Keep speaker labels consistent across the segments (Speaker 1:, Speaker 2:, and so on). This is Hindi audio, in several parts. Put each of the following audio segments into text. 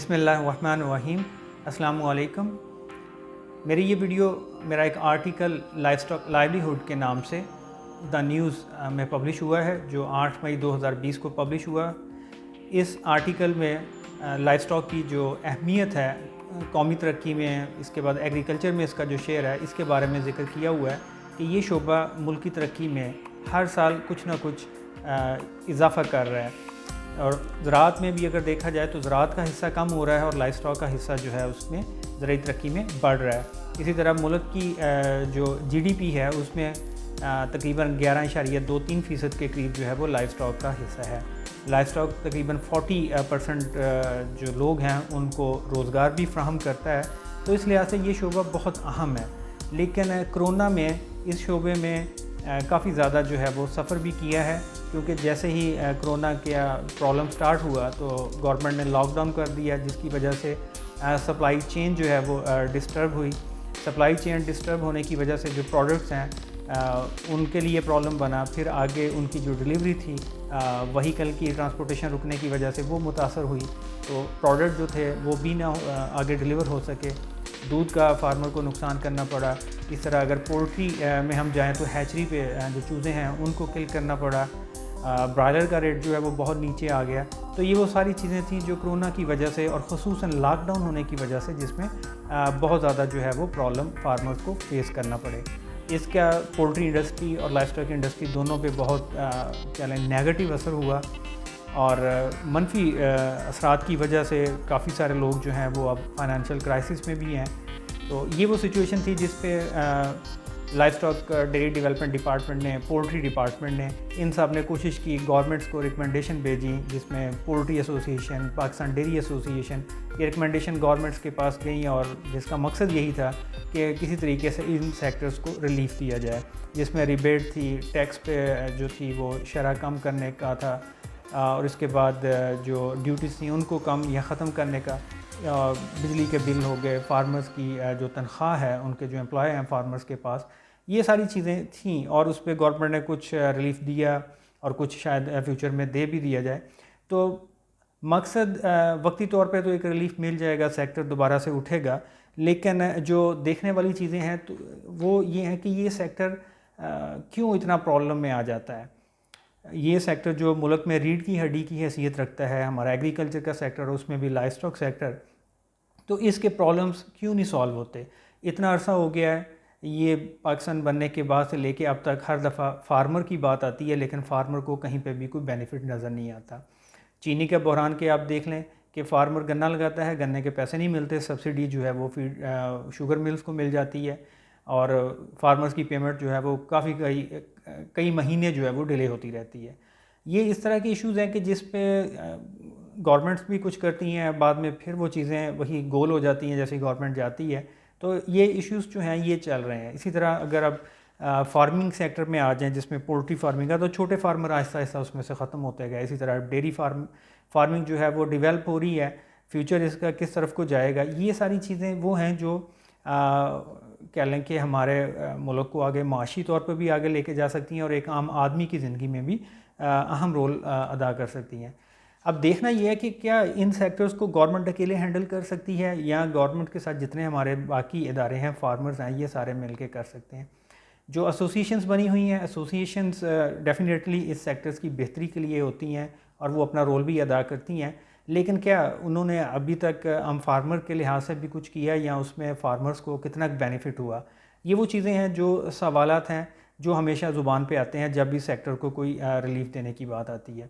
Speaker 1: बिस्मिल्लाहिर्रहमानिर्रहीम। अस्सलामु अलैकुम। मेरी ये वीडियो मेरा एक आर्टिकल लाइवस्टॉक लाइवलीहुड के नाम से द न्यूज़ में पब्लिश हुआ है, जो 8 मई 2020 को पब्लिश हुआ। इस आर्टिकल में लाइवस्टॉक की जो अहमियत है कौमी तरक्की में, इसके बाद एग्रीकल्चर में इसका जो शेयर है, इसके बारे में ज़िक्र किया हुआ है कि ये शोबा मुल्क की तरक्की में हर साल कुछ ना कुछ इजाफ़ा कर रहा है। और ज़राअत में भी अगर देखा जाए तो ज़राअत का हिस्सा कम हो रहा है और लाइवस्टॉक का हिस्सा जो है उसमें ज़राई तरक्की में बढ़ रहा है। इसी तरह मुल्क की जो जीडीपी है उसमें तकरीबन 11.23% के करीब जो है वो लाइवस्टॉक का हिस्सा है। लाइवस्टॉक तकरीबन 40% जो लोग हैं उनको रोज़गार भी फ्राहम करता है, तो इस लिहाज से ये शोबा बहुत अहम है। लेकिन कोरोना में इस शोबे में काफ़ी ज़्यादा जो है वो सफ़र भी किया है, क्योंकि जैसे ही कोरोना का प्रॉब्लम स्टार्ट हुआ तो गवर्नमेंट ने लॉकडाउन कर दिया, जिसकी वजह से सप्लाई चेन जो है वो डिस्टर्ब हुई। सप्लाई चेन डिस्टर्ब होने की वजह से जो प्रोडक्ट्स हैं उनके लिए प्रॉब्लम बना। फिर आगे उनकी जो डिलीवरी थी व्हीकल की ट्रांसपोर्टेशन रुकने की वजह से वो मुतासर हुई, तो प्रोडक्ट जो थे वो भी ना आगे डिलीवर हो सके। दूध का फार्मर को नुकसान करना पड़ा। इस तरह अगर पोल्ट्री में हम जाएं तो हैचरी पे जो चूज़े हैं उनको किल करना पड़ा। ब्रायलर का रेट जो है वो बहुत नीचे आ गया। तो ये वो सारी चीज़ें थी जो कोरोना की वजह से और ख़ुसूसन लॉकडाउन होने की वजह से, जिसमें बहुत ज़्यादा जो है वो प्रॉब्लम फार्मर्स को फेस करना पड़े। इसका पोल्ट्री इंडस्ट्री और लाइवस्टॉक इंडस्ट्री दोनों पे बहुत चलें नेगेटिव असर हुआ और मनफी असरात की वजह से काफ़ी सारे लोग जो हैं वो अब फाइनेंशियल क्राइसिस में भी हैं। तो ये वो सिचुएशन थी जिस पे लाइवस्टॉक डेयरी डेवलपमेंट डिपार्टमेंट ने, पोल्ट्री डिपार्टमेंट ने, इन सब ने कोशिश की, गवर्नमेंट्स को रिकमेंडेशन भेजी, जिसमें poultry association, Pakistan dairy association, ये रिकमेंडेशन गवर्नमेंट्स के पास गई और जिसका मकसद यही था कि किसी तरीके से इन सेक्टर्स को रिलीफ दिया जाए, जिसमें रिबेट थी, टैक्स पे जो थी वो शरह कम करने का था और इसके बाद जो ड्यूटीज़ थी उनको कम या ख़त्म करने का, बिजली के बिल हो गए, फार्मर्स की जो तनख्वाह है, उनके जो एम्प्लॉय हैं फार्मर्स के पास, ये सारी चीज़ें थीं। और उस पर गवर्नमेंट ने कुछ रिलीफ दिया और कुछ शायद फ्यूचर में दे भी दिया जाए। तो मकसद वक्ती तौर पे तो एक रिलीफ मिल जाएगा, सेक्टर दोबारा से उठेगा, लेकिन जो देखने वाली चीज़ें हैं तो वो ये हैं कि ये सेक्टर क्यों इतना प्रॉब्लम में आ जाता है। ये सेक्टर जो मुल्क में रीढ़ की हड्डी की हैसियत रखता है, हमारा एग्रीकल्चर का सेक्टर, उसमें भी लाइवस्टॉक सेक्टर, तो इसके प्रॉब्लम्स क्यों नहीं सॉल्व होते। इतना अरसा हो गया है, ये पाकिस्तान बनने के बाद से लेके अब तक हर दफ़ा फार्मर की बात आती है, लेकिन फार्मर को कहीं पे भी कोई बेनिफिट नज़र नहीं आता। चीनी के बहरान के आप देख लें कि फार्मर गन्ना लगाता है, गन्ने के पैसे नहीं मिलते, सब्सिडी जो है वो फीड शुगर मिल्स को मिल जाती है और फार्मर्स की पेमेंट जो है वो काफ़ी कई महीने जो है वो डिले होती रहती है। ये इस तरह के इश्यूज़ हैं कि जिस पे गवर्नमेंट्स भी कुछ करती हैं, बाद में फिर वो चीज़ें वही गोल हो जाती हैं जैसे गवर्नमेंट जाती है। तो ये इश्यूज़ जो हैं ये चल रहे हैं। इसी तरह अगर अब फार्मिंग सेक्टर में आ जाएँ, जिसमें पोल्ट्री फार्मिंग है, तो छोटे फार्मर आहिस्ता आहिस्ता उसमें से ख़त्म होते गए। इसी तरह डेयरी फार्मिंग जो है वो डेवलप हो रही है, फ्यूचर इसका किस तरफ को जाएगा, ये सारी चीज़ें वो हैं जो कह लें कि हमारे मुल्क को आगे माशी तौर पर भी आगे लेके जा सकती हैं और एक आम आदमी की ज़िंदगी में भी अहम रोल अदा कर सकती हैं। अब देखना यह है कि क्या इन सेक्टर्स को गवर्नमेंट अकेले हैंडल कर सकती है या गवर्नमेंट के साथ जितने हमारे बाकी इदारे हैं, फार्मर्स हैं, ये सारे मिल के कर सकते हैं। जो एसोसिएशंस बनी हुई हैं, एसोसिएशंस डेफिनेटली इस सेक्टर्स की बेहतरी के लिए होती हैं और वो अपना रोल भी अदा करती हैं, लेकिन क्या उन्होंने अभी तक हम फार्मर के लिहाज से भी कुछ किया या उसमें फार्मर्स को कितना बेनिफिट हुआ। ये वो चीज़ें हैं जो सवालात हैं जो हमेशा ज़ुबान पे आते हैं जब भी सेक्टर को कोई रिलीफ देने की बात आती है।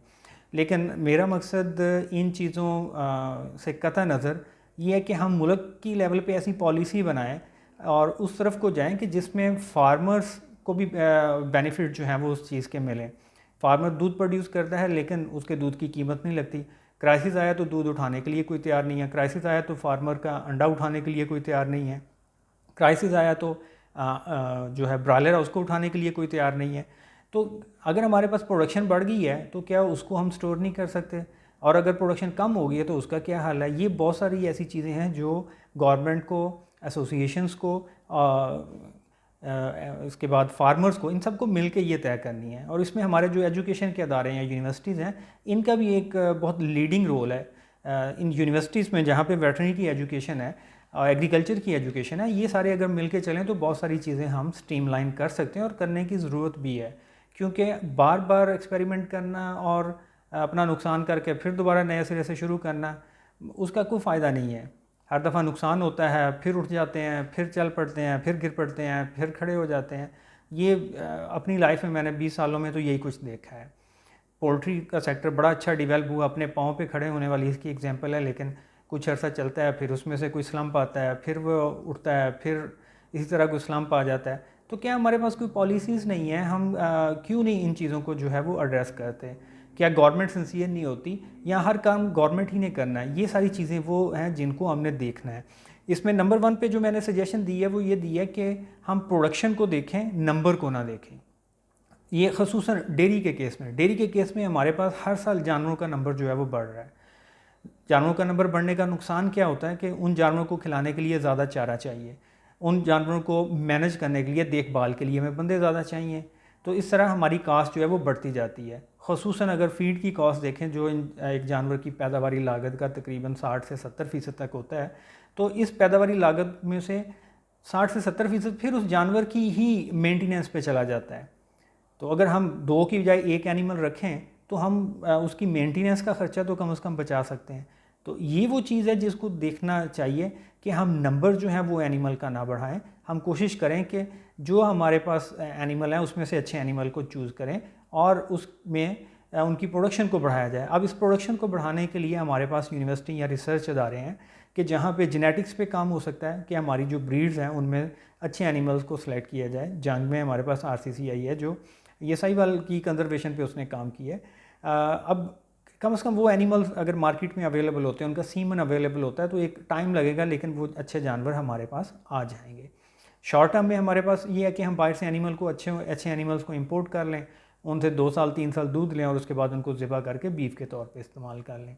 Speaker 1: लेकिन मेरा मकसद इन चीज़ों से कतई नज़र ये है कि हम मुल्क की लेवल पे ऐसी पॉलिसी बनाएं और उस तरफ को जाएं कि जिसमें फार्मर्स को भी बेनिफिट जो हैं वो उस चीज़ के मिलें। फार्मर दूध प्रोड्यूस करता है लेकिन उसके दूध की कीमत नहीं लगती। क्राइसिस आया तो दूध उठाने के लिए कोई तैयार नहीं है। क्राइसिस आया तो फार्मर का अंडा उठाने के लिए कोई तैयार नहीं है। क्राइसिस आया तो जो है ब्रायलर है उसको उठाने के लिए कोई तैयार नहीं है। तो अगर हमारे पास प्रोडक्शन बढ़ गई है तो क्या उसको हम स्टोर नहीं कर सकते, और अगर प्रोडक्शन कम हो गई है तो उसका क्या हाल है। ये बहुत सारी ऐसी चीज़ें हैं जो गवर्नमेंट को, एसोसिएशंस को, इसके बाद फार्मर्स को, इन सबको मिल के ये तय करनी है। और इसमें हमारे जो एजुकेशन के अदारे हैं, यूनिवर्सिटीज़ हैं, इनका भी एक बहुत लीडिंग रोल है। इन यूनिवर्सिटीज़ में जहाँ पे वेटरनरी की एजुकेशन है और एग्रीकल्चर की एजुकेशन है, ये सारे अगर मिल के चलें तो बहुत सारी चीज़ें हम स्ट्रीमलाइन कर सकते हैं और करने की ज़रूरत भी है। क्योंकि बार बार एक्सपेरिमेंट करना और अपना नुकसान करके फिर दोबारा नए सिरे से शुरू करना, उसका कोई फ़ायदा नहीं है। हर दफ़ा नुकसान होता है, फिर उठ जाते हैं, फिर चल पड़ते हैं, फिर गिर पड़ते हैं, फिर खड़े हो जाते हैं। ये अपनी लाइफ में मैंने 20 सालों में तो यही कुछ देखा है। पोल्ट्री का सेक्टर बड़ा अच्छा डेवलप हुआ, अपने पाँव पे खड़े होने वाली इसकी एग्जांपल है, लेकिन कुछ अर्सा चलता है, फिर उसमें से कोई स्लम्प आता है, फिर वो उठता है, फिर इसी तरह कोई स्लम्प आ जाता है। तो क्या हमारे पास कोई पॉलिसीज़ नहीं है? हम क्यों नहीं इन चीज़ों को जो है वो एड्रेस करते? क्या गवर्नमेंट सिंसियर नहीं होती, या हर काम गवर्नमेंट ही ने करना है? ये सारी चीज़ें वो हैं जिनको हमने देखना है। इसमें नंबर 1 पे जो मैंने सजेशन दी है वो ये दी है कि हम प्रोडक्शन को देखें, नंबर को ना देखें। ये ख़ुसूसन डेयरी के केस में हमारे पास हर साल जानवरों का नंबर जो है वो बढ़ रहा है। जानवरों का नंबर बढ़ने का नुकसान क्या होता है कि उन जानवरों को खिलाने के लिए ज़्यादा चारा चाहिए, उन जानवरों को मैनेज करने के लिए, देखभाल के लिए हमें बंदे ज़्यादा चाहिए। तो इस तरह हमारी कास्ट जो है वो बढ़ती जाती है। ख़ुसूसन अगर फीड की कॉस्ट देखें, जो एक जानवर की पैदावारी लागत का तकरीबन 60 से 70% तक होता है, तो इस पैदावारी लागत में से 60 से 70% फिर उस जानवर की ही मेंटेनेंस पे चला जाता है। तो अगर हम 2 की बजाय 1 एनिमल रखें तो हम उसकी मेंटेनेंस का ख़र्चा तो कम से कम बचा सकते हैं। तो ये वो चीज़ है जिसको देखना चाहिए कि हम नंबर जो है वो एनिमल का ना बढ़ाएं। हम कोशिश करें कि जो हमारे पास एनिमल हैं उसमें से अच्छे एनिमल को चूज़ करें और उसमें उनकी प्रोडक्शन को बढ़ाया जाए। अब इस प्रोडक्शन को बढ़ाने के लिए हमारे पास यूनिवर्सिटी या रिसर्च अदारे हैं कि जहाँ पे जेनेटिक्स पे काम हो सकता है कि हमारी जो ब्रीड्स हैं उनमें अच्छे एनिमल्स को सिलेक्ट किया जाए। जंग में हमारे पास RCCI है जो ये साहिवाल की कंजर्वेशन पे उसने काम किया है। अब कम से कम वो एनिमल्स अगर मार्केट में अवेलेबल होते हैं, उनका सीमन अवेलेबल होता है, तो एक टाइम लगेगा लेकिन वो अच्छे जानवर हमारे पास आ जाएंगे। शॉर्ट टर्म में हमारे पास ये है कि हम बाहर से एनिमल को अच्छे एनिमल्स को इंपोर्ट कर लें, उनसे 2 साल 3 साल दूध लें और उसके बाद उनको ज़िबा करके बीफ के तौर पे इस्तेमाल कर लें।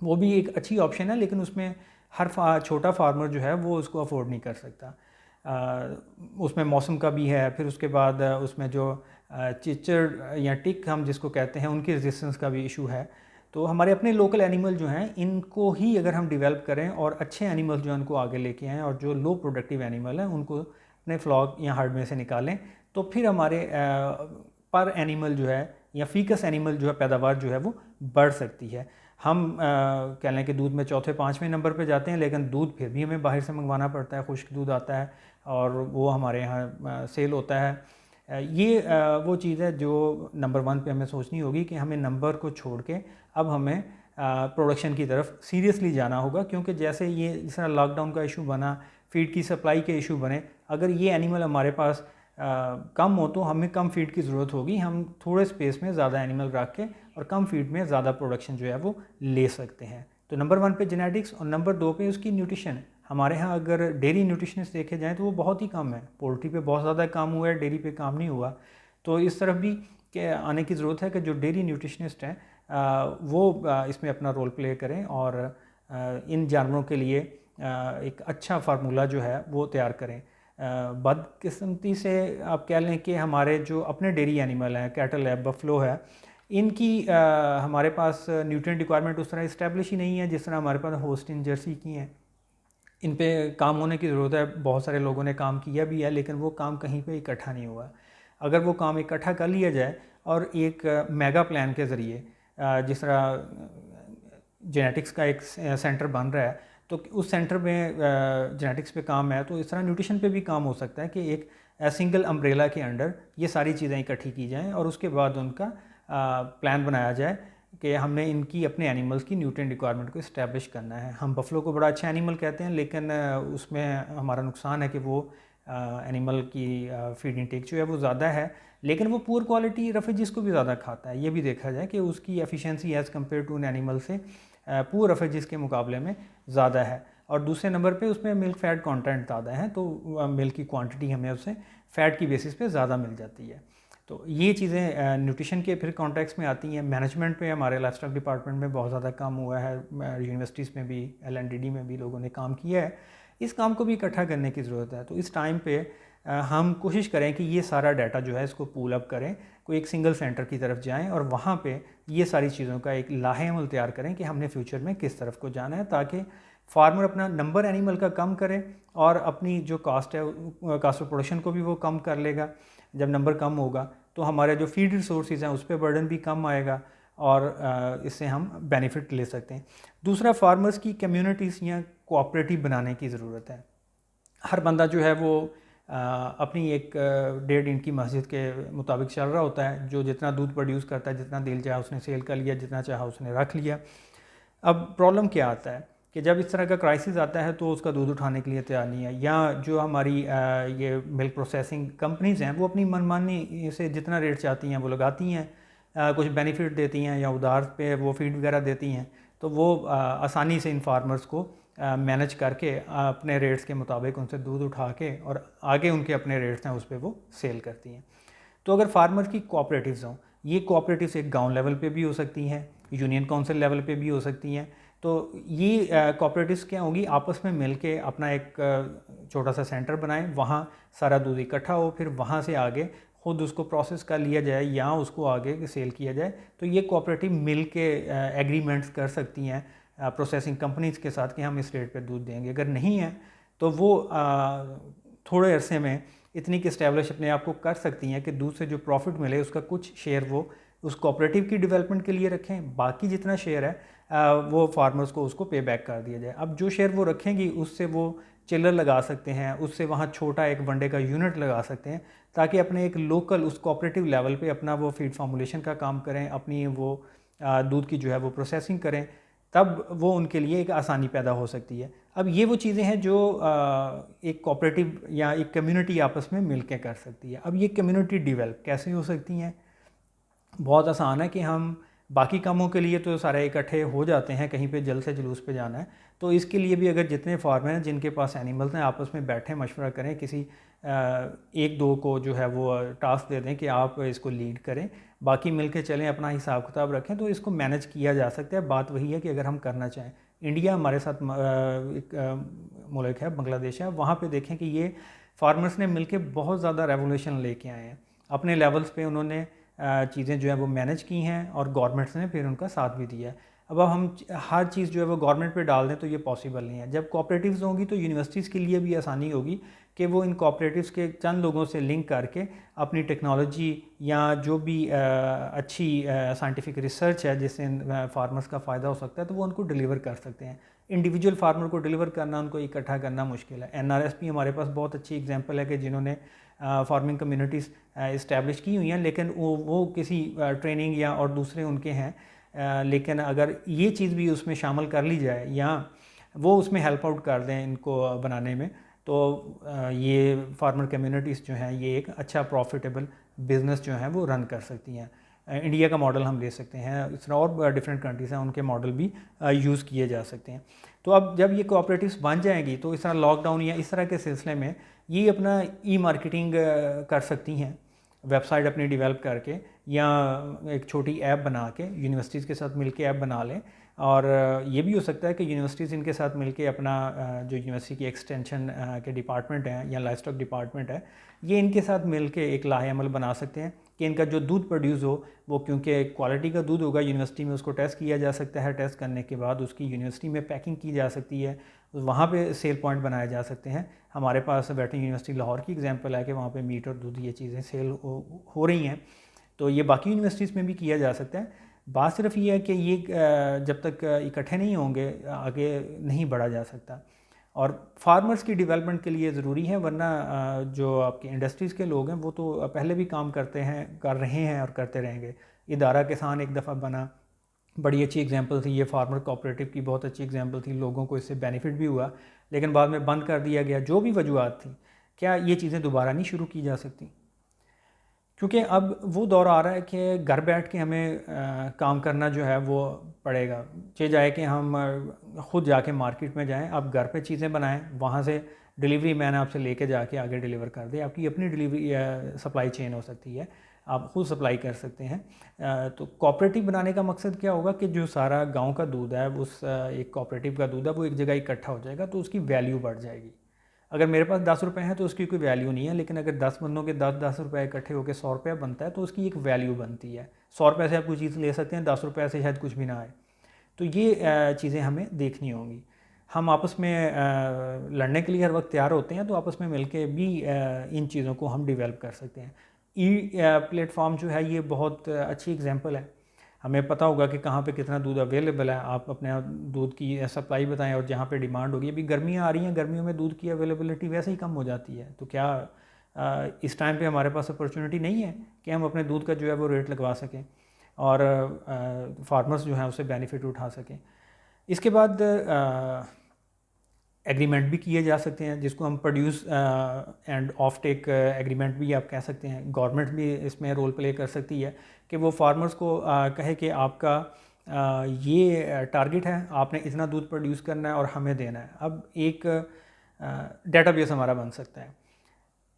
Speaker 1: वो भी एक अच्छी ऑप्शन है, लेकिन उसमें हर छोटा फार्मर जो है वो उसको अफोर्ड नहीं कर सकता। उसमें मौसम का भी है, फिर उसके बाद उसमें जो चिचड़ या टिक हम जिसको कहते हैं उनकी रेजिस्टेंस का भी इशू है। तो हमारे अपने लोकल एनिमल जो हैं इनको ही अगर हम डेवलप करें और अच्छे एनिमल्स जो हैं उनको आगे लेके आएँ और जो लो प्रोडक्टिव एनिमल हैं उनको अपने फ्लॉक या हर्ड में से निकालें, तो फिर हमारे पर एनिमल जो है या फीकस एनिमल जो है पैदावार जो है वो बढ़ सकती है। हम कह लें कि दूध में चौथे 5वें नंबर पे जाते हैं, लेकिन दूध फिर भी हमें बाहर से मंगवाना पड़ता है, खुश्क दूध आता है और वो हमारे यहाँ सेल होता है। ये वो चीज़ है जो नंबर 1 पे हमें सोचनी होगी कि हमें नंबर को छोड़ के अब हमें प्रोडक्शन की तरफ सीरियसली जाना होगा। क्योंकि जैसे ये जिस तरह लॉकडाउन का इशू बना, फीड की सप्लाई के इशू बने, अगर ये एनिमल हमारे पास कम हो तो हमें कम फीड की ज़रूरत होगी। हम थोड़े स्पेस में ज़्यादा एनिमल रख के और कम फीड में ज़्यादा प्रोडक्शन जो है वो ले सकते हैं। तो नंबर 1 पे जेनेटिक्स और नंबर 2 पे उसकी न्यूट्रिशन। हमारे यहाँ अगर डेयरी न्यूट्रिशनिस्ट देखे जाएँ तो वो बहुत ही कम है। पोल्ट्री पे बहुत ज़्यादा काम हुआ है, डेयरी पे काम नहीं हुआ। तो इस तरफ भी के आने की ज़रूरत है कि जो डेयरी न्यूट्रिशनिस्ट हैं वो इसमें अपना रोल प्ले करें और इन जानवरों के लिए एक अच्छा फार्मूला जो है वो तैयार करें। बदकिस्मती से आप कह लें कि हमारे जो अपने डेयरी एनिमल हैं, कैटल है, बफलो है, इनकी हमारे पास न्यूट्रिएंट रिक्वायरमेंट उस तरह इस्टेब्लिश ही नहीं है जिस तरह हमारे पास होस्टिन जर्सी की हैं। इन पे काम होने की ज़रूरत है। बहुत सारे लोगों ने काम किया भी है, लेकिन वो काम कहीं पे इकट्ठा नहीं हुआ। अगर वो काम इकट्ठा कर लिया जाए और एक मेगा प्लान के ज़रिए जिस तरह जेनेटिक्स का एक सेंटर बन रहा है, तो उस सेंटर में जेनेटिक्स पे काम है, तो इस तरह न्यूट्रिशन पे भी काम हो सकता है कि एक सिंगल अम्ब्रेला के अंडर ये सारी चीज़ें इकट्ठी की जाएं और उसके बाद उनका प्लान बनाया जाए कि हमने इनकी अपने एनिमल्स की न्यूट्रिएंट रिक्वायरमेंट को इस्टेब्लिश करना है। हम बफलो को बड़ा अच्छा एनिमल कहते हैं, लेकिन उसमें हमारा नुकसान है कि वो एनिमल की फीड इंटेक जो है वो ज़्यादा है, लेकिन वो पुअर क्वालिटी रफेजिस को भी ज़्यादा खाता है। ये भी देखा जाए कि उसकी efficiency as compare to an animal से पुअर रफेजिस के मुकाबले में ज़्यादा है। और दूसरे नंबर पे उसमें मिल्क फ़ैट कंटेंट ज़्यादा है, तो मिल्क की क्वांटिटी हमें उससे फ़ैट की बेसिस पे ज़्यादा मिल जाती है। तो ये चीज़ें न्यूट्रिशन के फिर कॉन्टेक्स्ट में आती हैं। मैनेजमेंट पे हमारे लाइफस्टॉक डिपार्टमेंट में बहुत ज़्यादा काम हुआ है, यूनिवर्सिटीज़ में भी, LNDD में भी लोगों ने काम किया है। इस काम को भी इकट्ठा करने की ज़रूरत है। तो इस टाइम पे हम कोशिश करें कि ये सारा डाटा जो है इसको पूल अप करें कोई एक सिंगल सेंटर की तरफ जाएं और वहाँ पे ये सारी चीज़ों का एक लाहेअमल तैयार करें कि हमने फ्यूचर में किस तरफ को जाना है, ताकि फार्मर अपना नंबर एनिमल का कम करे और अपनी जो कास्ट है, कास्ट ऑफ प्रोडक्शन को भी वो कम कर लेगा। जब नंबर कम होगा तो हमारे जो फीड रिसोर्सेज हैं उस पर बर्डन भी कम आएगा और इससे हम बेनिफिट ले सकते हैं। दूसरा, फार्मर्स की कम्युनिटीज़ या कोऑपरेटिव बनाने की ज़रूरत है। हर बंदा जो है वो अपनी एक 1.5 इंच की मस्जिद के मुताबिक चल रहा होता है, जो जितना दूध प्रोड्यूस करता है, जितना दिल चाहा उसने सेल कर लिया, जितना चाहा उसने रख लिया। अब प्रॉब्लम क्या आता है कि जब इस तरह का क्राइसिस आता है तो उसका दूध उठाने के लिए तैयार नहीं है, या जो हमारी ये मिल्क प्रोसेसिंग कंपनीज़ हैं वो अपनी मनमानी से जितना रेट चाहती हैं वो लगाती हैं, कुछ बेनिफिट देती हैं या उधार पे वो फीड वगैरह देती हैं, तो वो आसानी से इन फार्मर्स को मैनेज करके अपने रेट्स के मुताबिक उनसे दूध उठा के और आगे उनके अपने रेट्स हैं उस पर वो सेल करती हैं। तो अगर फार्मर की कोऑपरेटिव्स हों, ये कोऑपरेटिव्स एक गांव लेवल पे भी हो सकती हैं, यूनियन काउंसिल लेवल पे भी हो सकती हैं। तो ये कोऑपरेटिव्स क्या होंगी, आपस में मिलके अपना एक छोटा सा सेंटर बनाएं, वहाँ सारा दूध इकट्ठा हो, फिर वहाँ से आगे खुद उसको प्रोसेस कर लिया जाए या उसको आगे सेल किया जाए। तो ये कोऑपरेटिव मिल के एग्रीमेंट्स कर सकती हैं प्रोसेसिंग कंपनीज़ के साथ कि हम इस रेट पे दूध देंगे। अगर नहीं है तो वो थोड़े अरसे में इतनी कि इस्टेब्लिश अपने आप को कर सकती हैं कि दूध से जो प्रॉफिट मिले उसका कुछ शेयर वो उस कोऑपरेटिव की डेवलपमेंट के लिए रखें, बाकी जितना शेयर है वो फार्मर्स को उसको पे बैक कर दिया जाए। अब जो शेयर वो रखेंगी उससे वो चिल्लर लगा सकते हैं, उससे वहाँ छोटा एक वनडे का यूनिट लगा सकते हैं, ताकि अपने एक लोकल उस कोऑपरेटिव लेवल पे अपना वो फीड फार्मूलेशन का काम करें, अपनी वो दूध की जो है वो प्रोसेसिंग करें, तब वो उनके लिए एक आसानी पैदा हो सकती है। अब ये वो चीज़ें हैं जो एक कोऑपरेटिव या एक कम्युनिटी आपस में मिल के कर सकती है। अब ये कम्युनिटी डेवलप कैसे हो सकती हैं? बहुत आसान है कि हम बाकी कामों के लिए तो सारे इकट्ठे हो जाते हैं, कहीं पे जल से जुलूस पे जाना है, तो इसके लिए भी अगर जितने फार्मर हैं जिनके पास एनिमल्स हैं आपस में बैठे मशवरा करें, किसी एक दो को जो है वो टास्क दे दें कि आप इसको लीड करें, बाकी मिलके चलें, अपना हिसाब किताब रखें, तो इसको मैनेज किया जा सकता है। बात वही है कि अगर हम करना चाहें। इंडिया हमारे साथ एक मुल्क है, बांग्लादेश है, वहाँ पे देखें कि ये फार्मर्स ने मिलके बहुत ज़्यादा रेवोल्यूशन लेके आए हैं, अपने लेवल्स पे उन्होंने चीज़ें जो है वो मैनेज की हैं और गवर्नमेंट्स ने फिर उनका साथ भी दिया है। अब हम हर चीज़ जो है वो गवर्नमेंट पे डाल दें तो ये पॉसिबल नहीं है। जब कोऑपरेटिव्स होंगी तो यूनिवर्सिटीज़ के लिए भी आसानी होगी कि वो इन कोऑपरेटिव्स के चंद लोगों से लिंक करके अपनी टेक्नोलॉजी या जो भी अच्छी साइंटिफिक रिसर्च है जिससे फार्मर्स का फ़ायदा हो सकता है तो वो उनको डिलीवर कर सकते हैं। इंडिविजुअल फार्मर को डिलीवर करना, उनको इकट्ठा करना मुश्किल है। NRSP हमारे पास बहुत अच्छी एग्जांपल है कि जिन्होंने फार्मिंग कम्युनिटीज़ इस्टेब्लिश की हुई हैं, लेकिन वो किसी ट्रेनिंग या और दूसरे उनके हैं, लेकिन अगर ये चीज़ भी उसमें शामिल कर ली जाए या वो उसमें हेल्प आउट कर दें इनको बनाने में, तो ये फार्मर कम्युनिटीज़ जो हैं ये एक अच्छा प्रॉफिटेबल बिज़नेस जो है वो रन कर सकती हैं। इंडिया का मॉडल हम ले सकते हैं, इस तरह और डिफरेंट कंट्रीज़ हैं उनके मॉडल भी यूज़ किए जा सकते हैं। तो अब जब ये कोऑपरेटिव्स बन जाएंगी तो इस तरह लॉकडाउन या इस तरह के सिलसिले में ये अपना मार्केटिंग कर सकती हैं, वेबसाइट अपनी डेवलप करके या एक छोटी ऐप बना के यूनिवर्सिटीज़ के साथ मिलके ऐप बना लें। और ये भी हो सकता है कि यूनिवर्सिटीज़ इनके साथ मिलके अपना जो यूनिवर्सिटी की एक्सटेंशन के डिपार्टमेंट हैं या लाइफ स्टॉक डिपार्टमेंट है, ये इनके साथ मिलके एक लाहेअमल बना सकते हैं कि इनका जो दूध प्रोड्यूस हो वो, क्योंकि क्वालिटी का दूध होगा, यूनिवर्सिटी में उसको टेस्ट किया जा सकता है, टेस्ट करने के बाद उसकी यूनिवर्सिटी में पैकिंग की जा सकती है, वहाँ पे सेल पॉइंट बनाए जा सकते हैं। हमारे पास वेटरनरी यूनिवर्सिटी लाहौर की एग्जांपल है कि वहाँ पे मीट और दूध ये चीज़ें सेल हो रही हैं, तो ये बाकी यूनिवर्सिटीज़ में भी किया जा सकता है। बात सिर्फ ये है कि ये जब तक इकट्ठे नहीं होंगे आगे नहीं बढ़ा जा सकता, और फार्मर्स की डेवलपमेंट के लिए ज़रूरी है, वरना जो आपके इंडस्ट्रीज़ के लोग हैं वो तो पहले भी काम कर रहे हैं और करते रहेंगे। इदारा किसान एक दफ़ा बना, बड़ी अच्छी एग्जांपल थी, ये फार्मर कोऑपरेटिव की बहुत अच्छी एग्जांपल थी, लोगों को इससे बेनिफिट भी हुआ, लेकिन बाद में बंद कर दिया गया। जो भी वजूहत थी, क्या ये चीज़ें दोबारा नहीं शुरू की जा सकती? क्योंकि अब वो दौर आ रहा है कि घर बैठ के हमें काम करना जो है वो पड़ेगा, चाहे जाए कि हम ख़ुद जाके मार्केट में जाएं, आप घर पे चीज़ें बनाएं, वहाँ से डिलीवरी मैन आपसे लेके जाके आगे डिलीवर कर दे, आपकी अपनी डिलीवरी सप्लाई चेन हो सकती है, आप खुद सप्लाई कर सकते हैं। तो कोऑपरेटिव बनाने का मकसद क्या होगा कि जो सारा गांव का दूध है उस एक कोऑपरेटिव का दूध है वो एक जगह इकट्ठा हो जाएगा, तो उसकी वैल्यू बढ़ जाएगी। अगर मेरे पास 10 रुपये हैं तो उसकी कोई वैल्यू नहीं है, लेकिन अगर 10 बंदों के 10 रुपये इकट्ठे होकर 100 रुपया बनता है तो उसकी एक वैल्यू बनती है। 100 रुपये से आप कोई चीज़ ले सकते हैं, 10 रुपये से शायद कुछ भी ना आए। तो ये चीज़ें हमें देखनी होंगी। हम आपस में लड़ने के लिए हर वक्त तैयार होते हैं, तो आपस में मिलके भी इन चीज़ों को हम डेवलप कर सकते हैं। प्लेटफॉर्म जो है ये बहुत अच्छी एग्जांपल है। हमें पता होगा कि कहाँ पे कितना दूध अवेलेबल है, आप अपने दूध की सप्लाई बताएं और जहाँ पे डिमांड होगी। अभी गर्मियाँ आ रही हैं, गर्मियों में दूध की अवेलेबिलिटी वैसे ही कम हो जाती है, तो क्या इस टाइम पे हमारे पास अपॉर्चुनिटी नहीं है कि हम अपने दूध का जो है वो रेट लगवा सकें और फार्मर्स जो हैं उससे बेनिफिट उठा सकें। इसके बाद एग्रीमेंट भी किए जा सकते हैं, जिसको हम produce and off take agreement भी आप कह सकते हैं। गवर्नमेंट भी इसमें रोल प्ले कर सकती है कि वो फार्मर्स को कहे कि आपका ये टारगेट है, आपने इतना दूध प्रोड्यूस करना है और हमें देना है। अब एक डेटाबेस हमारा बन सकता है।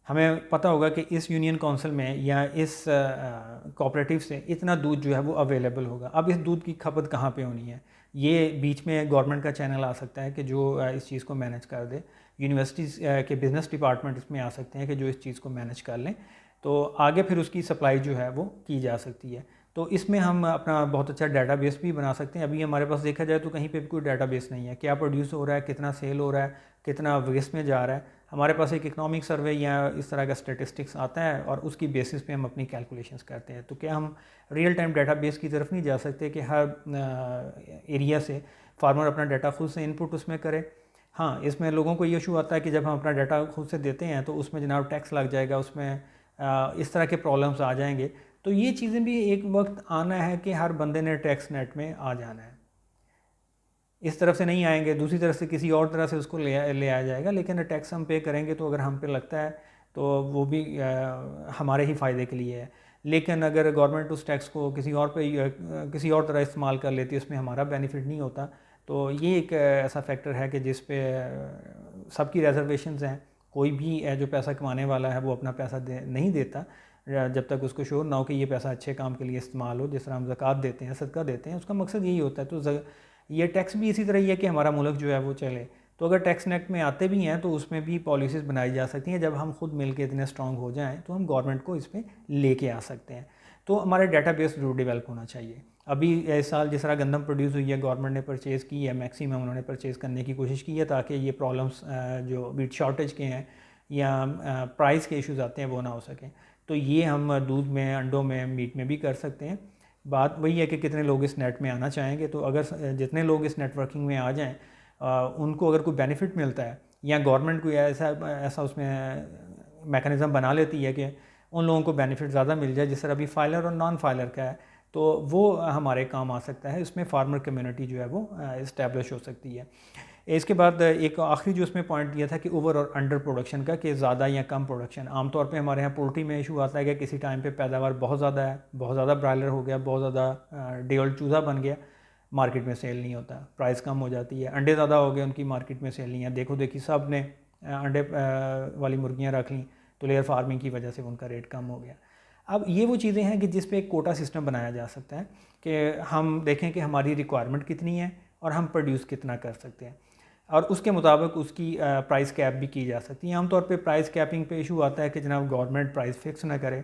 Speaker 1: हमें पता होगा कि इस यूनियन काउंसिल में या इस कोऑपरेटिव से इतना दूध जो है वो अवेलेबल होगा। अब इस दूध की खपत कहाँ पे होनी है, ये बीच में गवर्नमेंट का चैनल आ सकता है कि जो इस चीज़ को मैनेज कर दे। यूनिवर्सिटीज़ के बिज़नेस डिपार्टमेंट इसमें आ सकते हैं कि जो इस चीज़ को मैनेज कर लें, तो आगे फिर उसकी सप्लाई जो है वो की जा सकती है। तो इसमें हम अपना बहुत अच्छा डाटाबेस भी बना सकते हैं। अभी हमारे पास देखा जाए तो कहीं पे भी कोई डाटाबेस नहीं है, क्या प्रोड्यूस हो रहा है, कितना सेल हो रहा है, कितना वेस्ट में जा रहा है। हमारे पास एक इकोनॉमिक सर्वे या इस तरह का स्टेटिस्टिक्स आता है और उसकी बेसिस पे हम अपनी कैलकुलेशंस करते हैं। तो क्या हम रियल टाइम डाटाबेस की तरफ नहीं जा सकते कि हर एरिया से फार्मर अपना डाटा खुद से इनपुट उसमें करे? हाँ, इसमें लोगों को ये इशू आता है कि जब हम अपना डाटा खुद से देते हैं तो उसमें जनाब टैक्स लग जाएगा, उसमें इस तरह के प्रॉब्लम्स आ जाएंगे। तो ये चीज़ें भी एक वक्त आना है कि हर बंदे ने टैक्स नेट में आ जाना है। इस तरफ से नहीं आएंगे, दूसरी तरफ से किसी और तरह से उसको ले आया जाएगा, लेकिन टैक्स हम पे करेंगे तो अगर हम पे लगता है तो वो भी हमारे ही फ़ायदे के लिए है। लेकिन अगर गवर्नमेंट उस टैक्स को किसी और पे किसी और तरह इस्तेमाल कर लेती है, उसमें हमारा बेनिफिट नहीं होता। तो ये एक ऐसा फैक्टर है कि जिस पे सबकी रिजर्वेशंस हैं। कोई भी जो पैसा कमाने वाला है वो अपना पैसा नहीं देता जब तक उसको श्योर ना हो कि ये पैसा अच्छे काम के लिए इस्तेमाल हो। जिस तरह हम ज़कात देते हैं, सदका देते हैं, उसका मकसद यही होता है। तो ये टैक्स भी इसी तरह ही है कि हमारा मुल्क जो है वो चले। तो अगर टैक्स नेट में आते भी हैं तो उसमें भी पॉलिसीज़ बनाई जा सकती हैं। जब हम खुद मिल के इतने स्ट्रॉन्ग हो जाएं तो हम गवर्नमेंट को इस पर लेके आ सकते हैं। तो हमारा डाटाबेस जरूर डेवलप होना चाहिए। अभी इस साल जिस तरह गंदम प्रोड्यूस हुई है, गवर्नमेंट ने परचेज़ की है, मैक्सिमम उन्होंने परचेज़ करने की कोशिश की है ताकि ये प्रॉब्लम्स जो वीट शॉर्टेज के हैं या प्राइस के इश्यूज़ आते हैं वो ना हो सकें। तो ये हम दूध में, अंडों में, मीट में भी कर सकते हैं। बात वही है कि कितने लोग इस नेट में आना चाहेंगे। तो अगर जितने लोग इस नेटवर्किंग में आ जाएं, उनको अगर कोई बेनिफिट मिलता है या गवर्नमेंट कोई ऐसा उसमें मैकेनिज़्म बना लेती है कि उन लोगों को बेनिफिट ज़्यादा मिल जाए, जिस तरह अभी फाइलर और नॉन फाइलर का है, तो वो हमारे काम आ सकता है। इसमें फार्मर कम्युनिटी जो है वो इस्टेब्लिश हो सकती है। इसके बाद एक आखिरी जो उसमें पॉइंट दिया था कि ओवर और अंडर प्रोडक्शन का, कि ज़्यादा या कम प्रोडक्शन। आमतौर पे हमारे यहाँ पोल्ट्री में इशू आता है कि किसी टाइम पे पैदावार बहुत ज़्यादा है, बहुत ज़्यादा ब्रायलर हो गया, बहुत ज़्यादा डे ओल्ड चूज़ा बन गया, मार्केट में सेल नहीं होता, प्राइस कम हो जाती है। अंडे ज़्यादा हो गए, उनकी मार्केट में सेल नहीं है। देखो देखी सब ने अंडे वाली मुर्गियाँ रख लीं तो लेयर फार्मिंग की वजह से उनका रेट कम हो गया। अब ये वो चीज़ें हैं कि जिस पे एक कोटा सिस्टम बनाया जा सकता है कि हम देखें कि हमारी रिक्वायरमेंट कितनी है और हम प्रोड्यूस कितना कर सकते हैं, और उसके मुताबिक उसकी प्राइस कैप भी की जा सकती है। आमतौर पे प्राइस कैपिंग पे इशू आता है कि जनाब गवर्नमेंट प्राइस फिक्स ना करे,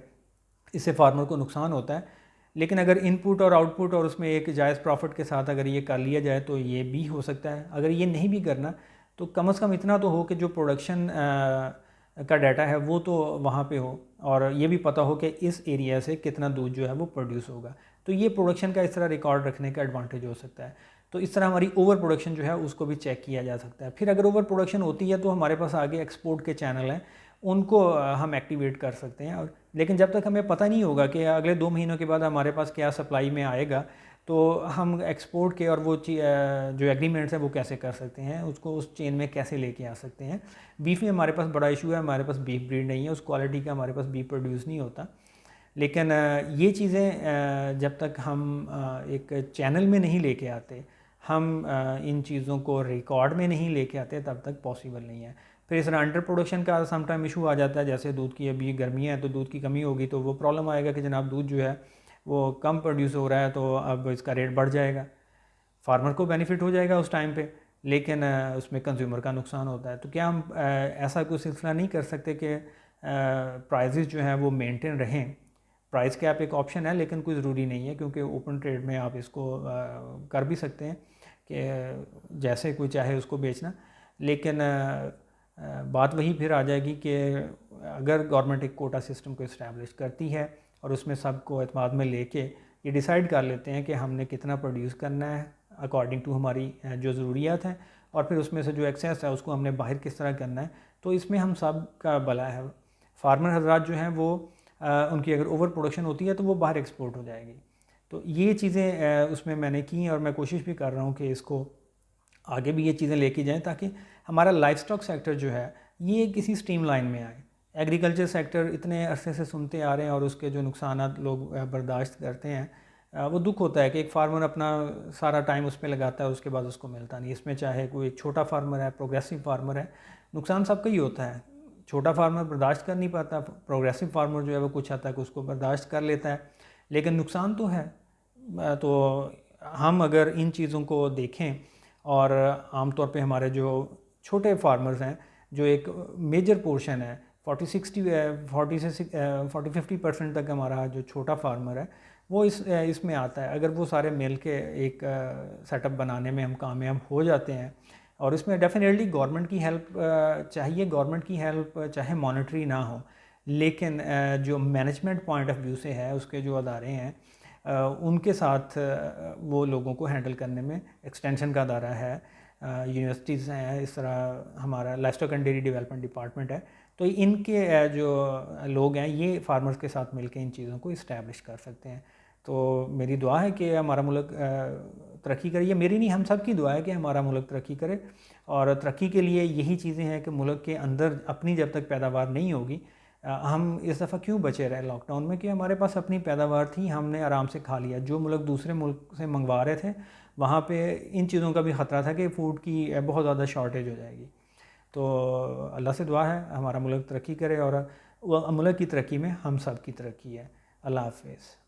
Speaker 1: इससे फार्मर को नुकसान होता है। लेकिन अगर इनपुट और आउटपुट और उसमें एक जायज़ प्रॉफिट के साथ अगर ये कर लिया जाए तो ये भी हो सकता है। अगर ये नहीं भी करना तो कम से कम इतना तो हो कि जो प्रोडक्शन का डाटा है वो तो वहाँ पे हो, और ये भी पता हो कि इस एरिया से कितना दूध जो है वो प्रोड्यूस होगा। तो ये प्रोडक्शन का इस तरह रिकॉर्ड रखने का एडवांटेज हो सकता है। तो इस तरह हमारी ओवर प्रोडक्शन जो है उसको भी चेक किया जा सकता है। फिर अगर ओवर प्रोडक्शन होती है तो हमारे पास आगे एक्सपोर्ट के चैनल हैं, उनको हम एक्टिवेट कर सकते हैं। और लेकिन जब तक हमें पता नहीं होगा कि अगले 2 महीनों के बाद हमारे पास क्या सप्लाई में आएगा, तो हम एक्सपोर्ट के और वो जो एग्रीमेंट्स हैं वो कैसे कर सकते हैं, उसको उस चेन में कैसे लेके आ सकते हैं। बीफ में हमारे पास बड़ा इशू है, हमारे पास बीफ ब्रीड नहीं है, उस क्वालिटी का हमारे पास बीफ प्रोड्यूस नहीं होता। लेकिन ये चीज़ें जब तक हम एक चैनल में नहीं लेके आते, हम इन चीज़ों को रिकॉर्ड में नहीं लेके आते, तब तक पॉसिबल नहीं है। फिर इस तरह अंडर प्रोडक्शन का समटाइम इशू आ जाता है। जैसे दूध की अभी गर्मियाँ हैं तो दूध की कमी होगी, तो वो प्रॉब्लम आएगा कि जनाब दूध जो है वो कम प्रोड्यूस हो रहा है, तो अब इसका रेट बढ़ जाएगा, फार्मर को बेनिफिट हो जाएगा उस टाइम पे। लेकिन उसमें कंज्यूमर का नुकसान होता है। तो क्या हम ऐसा कोई सिलसिला नहीं कर सकते कि प्राइजेज़ जो हैं वो मेंटेन रहें? प्राइस कैप एक ऑप्शन है, लेकिन कोई ज़रूरी नहीं है, क्योंकि ओपन ट्रेड में आप इसको कर भी सकते हैं कि जैसे कोई चाहे उसको बेचना। लेकिन बात वही फिर आ जाएगी कि अगर गवर्नमेंट एक कोटा सिस्टम को इस्टेब्लिश करती है और उसमें सबको एतमाद में लेके ये डिसाइड कर लेते हैं कि हमने कितना प्रोड्यूस करना है अकॉर्डिंग टू हमारी जो ज़रूरियात हैं, और फिर उसमें से जो एक्सेस है उसको हमने बाहर किस तरह करना है, तो इसमें हम सब का भला है। फार्मर हजरात जो हैं वो उनकी अगर ओवर प्रोडक्शन होती है तो वो बाहर एक्सपोर्ट हो जाएगी। तो ये चीज़ें उसमें मैंने की और मैं कोशिश भी कर रहा हूँ कि इसको आगे भी ये चीज़ें लेके जाएं, ताकि हमारा लाइफ स्टॉक सेक्टर जो है ये किसी स्ट्रीम लाइन में आए। एग्रीकल्चर सेक्टर इतने अरसे से सुनते आ रहे हैं और उसके जो नुकसान लोग बर्दाश्त करते हैं, वो दुख होता है कि एक फार्मर अपना सारा टाइम उस पर लगाता है, उसके बाद उसको मिलता नहीं। इसमें चाहे कोई एक छोटा फार्मर है, प्रोग्रेसिव फार्मर है, नुकसान सबका ही होता है। छोटा फार्मर बर्दाश्त कर नहीं पाता, प्रोग्रेसिव फार्मर जो है वो कुछ हद तक उसको बर्दाश्त कर लेता है, लेकिन नुकसान तो है। तो हम अगर इन चीज़ों को देखें, और आमतौर पे हमारे जो छोटे फार्मर्स हैं, जो एक मेजर पोर्शन है 40 से 40-50% तक हमारा जो छोटा फार्मर है वो इसमें आता है। अगर वो सारे मिल के एक सेटअप बनाने में हम कामयाब हो जाते हैं, और इसमें डेफिनेटली गवर्नमेंट की हेल्प चाहिए। गवर्नमेंट की हेल्प चाहे मॉनेटरी ना हो, लेकिन जो मैनेजमेंट पॉइंट ऑफ व्यू से है, उसके जो अदारे हैं उनके साथ वो लोगों को हैंडल करने में, एक्सटेंशन का अदारा है, यूनिवर्सिटीज़ हैं, इस तरह हमारा livestock and dairy development department है। तो इनके जो लोग हैं ये फार्मर्स के साथ मिलकर इन चीज़ों को इस्टेब्लिश कर सकते हैं। तो मेरी दुआ है कि हमारा मुल्क तरक्की करे। ये मेरी नहीं, हम सब की दुआ है कि हमारा मुल्क तरक्की करे। और तरक्की के लिए यही चीज़ें हैं कि मुल्क के अंदर अपनी जब तक पैदावार नहीं होगी, हम इस दफ़ा क्यों बचे रहे लॉकडाउन में कि हमारे पास अपनी पैदावार थी, हमने आराम से खा लिया। जो मुल्क दूसरे मुल्क से मंगवा रहे थे, वहाँ पे इन चीज़ों का भी ख़तरा था कि फ़ूड की बहुत ज़्यादा शॉर्टेज हो जाएगी। तो अल्लाह से दुआ है हमारा मुल्क तरक्की करे, और मुल्क की तरक्की में हम सब की तरक्की है। अल्लाह हाफ़िज़।